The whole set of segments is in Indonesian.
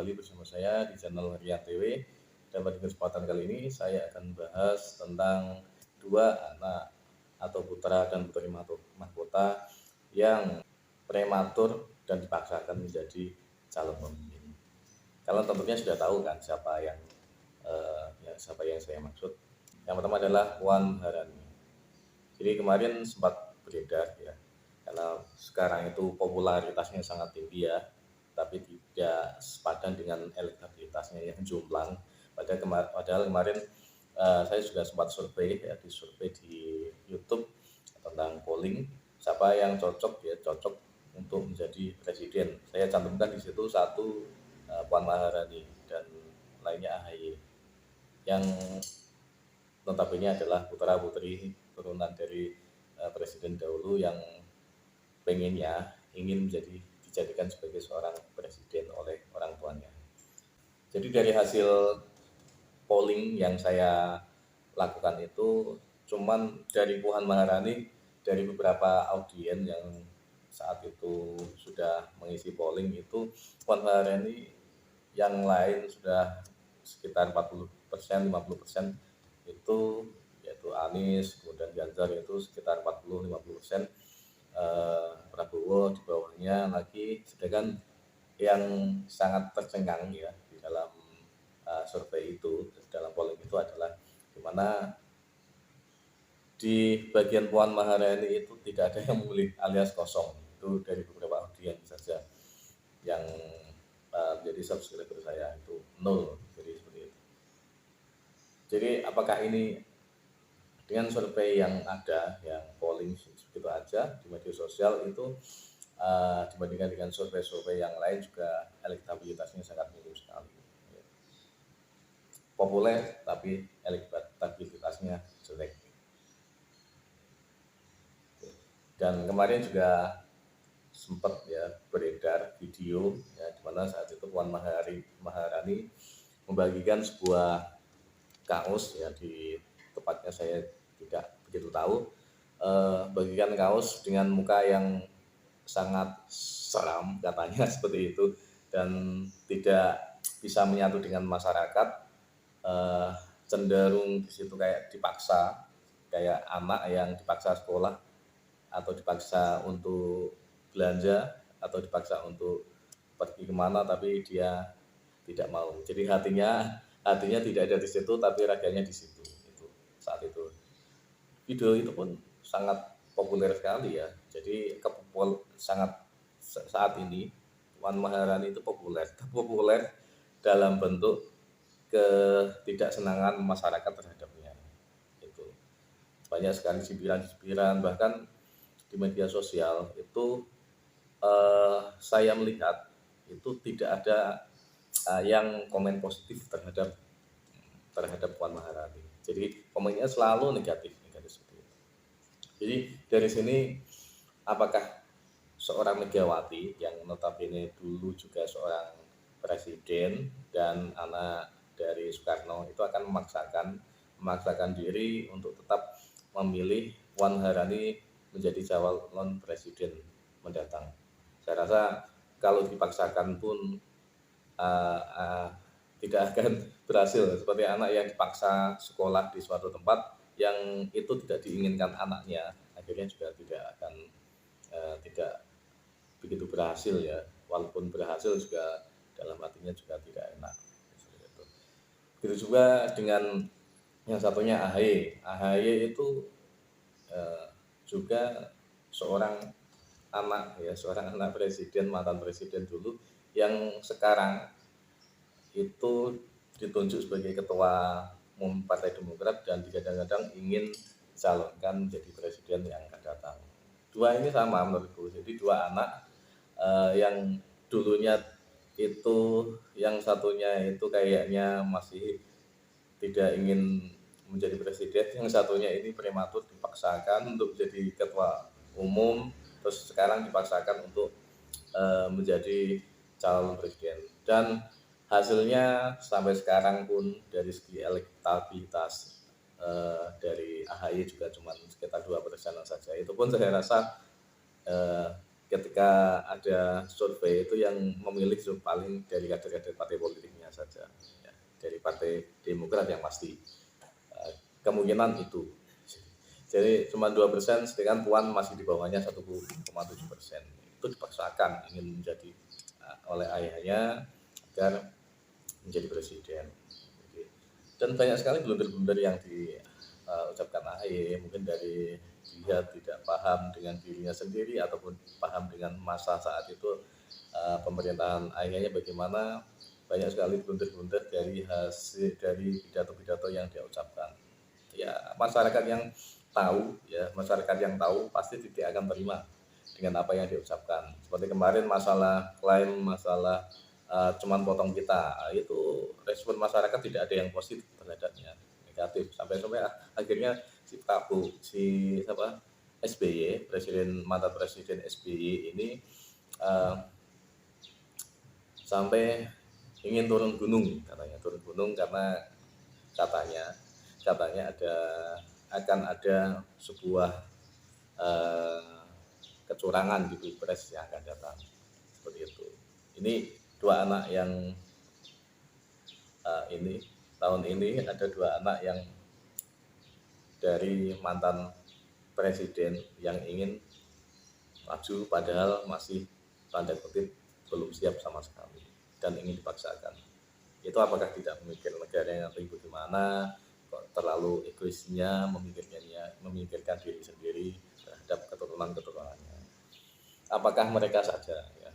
kembali bersama saya di channel Rian TV. Dan pada kesempatan kali ini saya akan bahas tentang dua anak atau putra dan putri mahkota yang prematur dan dipaksakan menjadi calon pemimpin. Kalian tentunya sudah tahu kan siapa yang saya maksud. Yang pertama adalah Puan Maharani. Jadi kemarin sempat beredar ya, karena sekarang itu popularitasnya sangat tinggi ya, tapi tidak sepadan dengan elektabilitasnya yang jomplang. Padahal kemarin saya juga sempat survei ya, di YouTube tentang polling siapa yang cocok untuk menjadi presiden. Saya cantumkan di situ satu Puan Maharani dan lainnya AHY, yang notabene adalah putra putri turunan dari presiden dahulu yang ingin dijadikan sebagai seorang presiden oleh orang tuanya. Jadi dari hasil polling yang saya lakukan itu, cuman dari Puan Maharani, dari beberapa audien yang saat itu sudah mengisi polling itu, Puan Maharani, yang lain sudah sekitar 40%, 50% itu, yaitu Anies, kemudian Ganjar itu sekitar 40-50%, Prabowo di bawahnya lagi, sedangkan yang sangat tercengang ya di dalam survei itu, dalam polling itu adalah di mana di bagian Puan Maharani itu tidak ada yang memilih alias kosong. Itu dari beberapa audien saja yang menjadi subscriber saya itu 0, jadi seperti itu. Jadi apakah ini dengan survei yang ada, yang polling begitu aja di media sosial itu, dibandingkan dengan survei-survei yang lain juga elektabilitasnya sangat minim sekali. Populer tapi elektabilitasnya jelek. Dan kemarin juga sempat ya beredar video ya, di mana saat itu Puan Maharani membagikan sebuah kaos ya, di tepatnya saya tidak begitu tahu, bagikan kaos dengan muka yang sangat seram katanya seperti itu, dan tidak bisa menyatu dengan masyarakat, cenderung di situ kayak dipaksa, kayak anak yang dipaksa sekolah atau dipaksa untuk belanja atau dipaksa untuk pergi kemana tapi dia tidak mau. Jadi hatinya tidak ada di situ tapi raganya di situ. Itu saat itu. Video itu pun sangat populer sekali ya. Jadi sangat saat ini Puan Maharani itu populer dalam bentuk ketidaksenangan masyarakat terhadapnya. Itu banyak sekali cibiran-cibiran, bahkan di media sosial itu saya melihat itu tidak ada yang komen positif terhadap Puan Maharani. Jadi komennya selalu negatif seperti itu. Jadi dari sini, apakah seorang Megawati yang notabene dulu juga seorang presiden dan anak dari Soekarno itu akan memaksakan diri untuk tetap memilih Puan Maharani menjadi calon presiden mendatang? Saya rasa kalau dipaksakan pun tidak akan berhasil, seperti anak yang dipaksa sekolah di suatu tempat yang itu tidak diinginkan anaknya, akhirnya juga tidak begitu berhasil ya, walaupun berhasil juga dalam hatinya juga tidak enak. Begitu juga dengan yang satunya AHY itu juga seorang seorang anak presiden, mantan presiden dulu, yang sekarang itu ditunjuk sebagai ketua umum Partai Demokrat dan digadang-gadang ingin dicalonkan menjadi presiden yang akan datang. Dua ini sama menurutku, jadi dua anak yang dulunya itu, yang satunya itu kayaknya masih tidak ingin menjadi presiden, yang satunya ini prematur dipaksakan untuk menjadi ketua umum, terus sekarang dipaksakan untuk menjadi calon presiden. Dan hasilnya sampai sekarang pun dari segi elektabilitas dari AHY juga cuma sekitar 2% saja. Itu pun saya rasa ketika ada survei itu yang memilih paling dari kader-kader partai politiknya saja, ya, dari Partai Demokrat yang pasti. Kemungkinan itu. Jadi cuma 2%, sedangkan Puan masih di bawahnya 1,7%. Itu dipaksakan ingin menjadi oleh ayahnya agar menjadi presiden. Dan banyak sekali blunder-blunder yang diucapkan AHY, mungkin dari dia tidak paham dengan dirinya sendiri ataupun paham dengan masa saat itu pemerintahan ayahnya bagaimana. Banyak sekali blunder-blunder dari hasil dari pidato-pidato yang dia ucapkan. Ya, masyarakat yang tahu, ya masyarakat yang tahu pasti tidak akan terima dengan apa yang diucapkan. Seperti kemarin masalah klaim, masalah cuman potong kita, itu respon masyarakat tidak ada yang positif terhadapnya, negatif. Sampai akhirnya si Prabowo, si siapa, SBY, mantan presiden SBY ini sampai ingin turun gunung, katanya turun gunung karena katanya akan ada sebuah kecurangan di Pilpres yang akan datang, seperti itu. Ini dua anak yang ini tahun ini ada dua anak yang dari mantan presiden yang ingin maju padahal masih tanda kutip belum siap sama sekali dan ingin dipaksakan. Itu apakah tidak memikir negara yang ribut gimana, kok terlalu egoisnya memikirkan diri sendiri terhadap keturunan-keturunannya. Apakah mereka saja ya.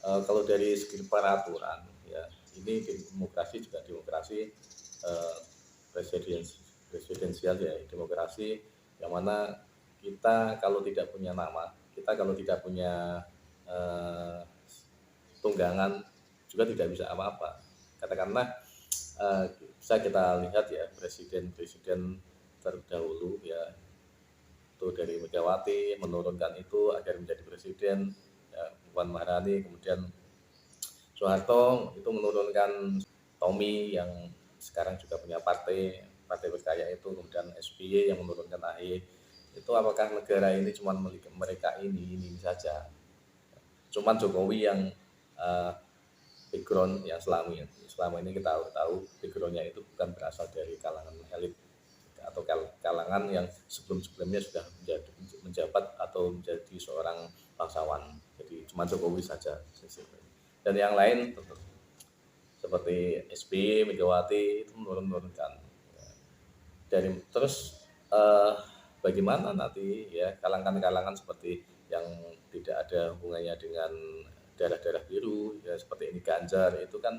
Kalau dari segi peraturan ya, ini demokrasi juga demokrasi presidensial ya, demokrasi yang mana kita kalau tidak punya nama, kita kalau tidak punya tunggangan juga tidak bisa apa-apa. Katakanlah bisa kita lihat ya presiden-presiden terdahulu ya, itu dari Megawati menurunkan itu agar menjadi presiden, ya, Puan Maharani, kemudian Soeharto itu menurunkan Tommy yang sekarang juga punya partai berkarya itu, kemudian SBY yang menurunkan AHY. Itu apakah negara ini cuma milik mereka ini saja? Cuman Jokowi yang background yang selama ini kita tahu backgroundnya itu bukan berasal dari kalangan elit atau kalangan yang sebelumnya sudah menjabat atau menjadi seorang bangsawan. Jadi cuma Jokowi saja. Dan yang lain seperti SBY, Megawati itu menurunkan. Dari terus bagaimana nanti ya kalangan seperti yang tidak ada hubungannya dengan daerah-daerah biru ya, seperti ini Ganjar itu kan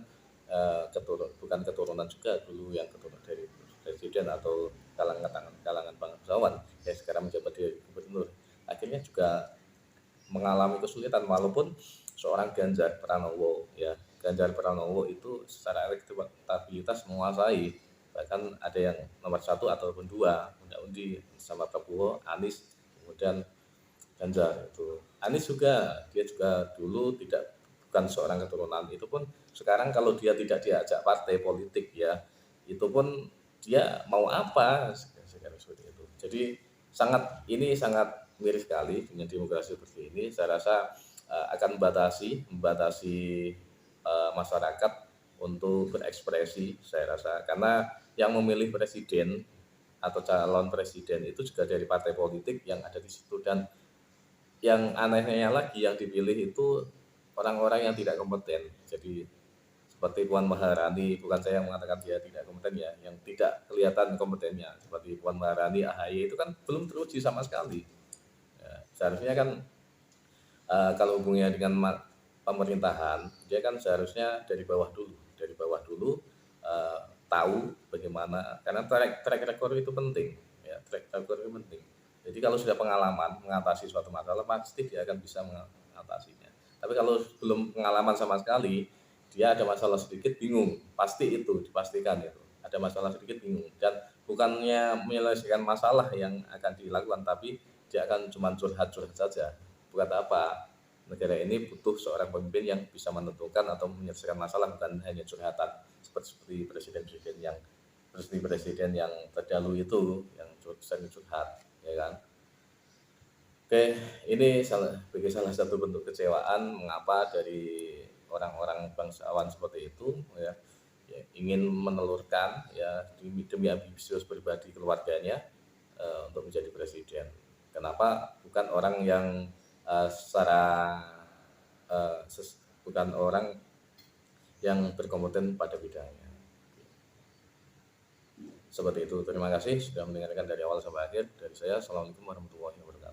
bukan keturunan juga dulu yang keturunan dari presiden atau kalangan bangsawan ya, sekarang menjabat di gubernur, akhirnya juga mengalami kesulitan walaupun seorang Ganjar Pranowo itu secara elektabilitas menguasai, bahkan ada yang nomor 1 ataupun 2 undi sama Prabowo, Anies, kemudian Ganjar. Itu Anies juga dia juga dulu bukan seorang keturunan, itu pun sekarang kalau dia tidak diajak partai politik ya, itu pun dia mau apa sekarang seperti itu. Jadi sangat miris sekali dengan demokrasi seperti ini. Saya rasa akan membatasi masyarakat untuk berekspresi, saya rasa, karena yang memilih presiden atau calon presiden itu juga dari partai politik yang ada di situ, dan yang anehnya lagi yang dipilih itu orang-orang yang tidak kompeten. Jadi seperti Puan Maharani, bukan saya yang mengatakan dia tidak kompeten ya, yang tidak kelihatan kompetennya seperti Puan Maharani, AHY itu kan belum teruji sama sekali. Ya, seharusnya kan kalau hubungannya dengan pemerintahan, dia kan seharusnya dari bawah dulu tahu bagaimana, karena track record itu penting ya, track record itu penting. Jadi kalau sudah pengalaman mengatasi suatu masalah, pasti dia akan bisa mengatasinya. Tapi kalau belum pengalaman sama sekali, dia ada masalah sedikit bingung, pasti itu dipastikan itu ada masalah sedikit bingung, dan bukannya menyelesaikan masalah yang akan dilakukan, tapi dia akan cuma curhat-curhat saja. Bukan apa, negara ini butuh seorang pemimpin yang bisa menentukan atau menyelesaikan masalah, bukan hanya curhatan seperti presiden yang terdahulu itu yang sering curhat, ya kan. Oke, ini salah satu bentuk kecewaan mengapa dari orang-orang bangsawan seperti itu ya, ya ingin menelurkan ya demi ambisius pribadi keluarganya untuk menjadi presiden. Kenapa bukan orang yang secara bukan orang yang berkompeten pada bidangnya. Seperti itu. Terima kasih sudah mendengarkan dari awal sampai akhir. Dari saya, Assalamualaikum warahmatullahi wabarakatuh.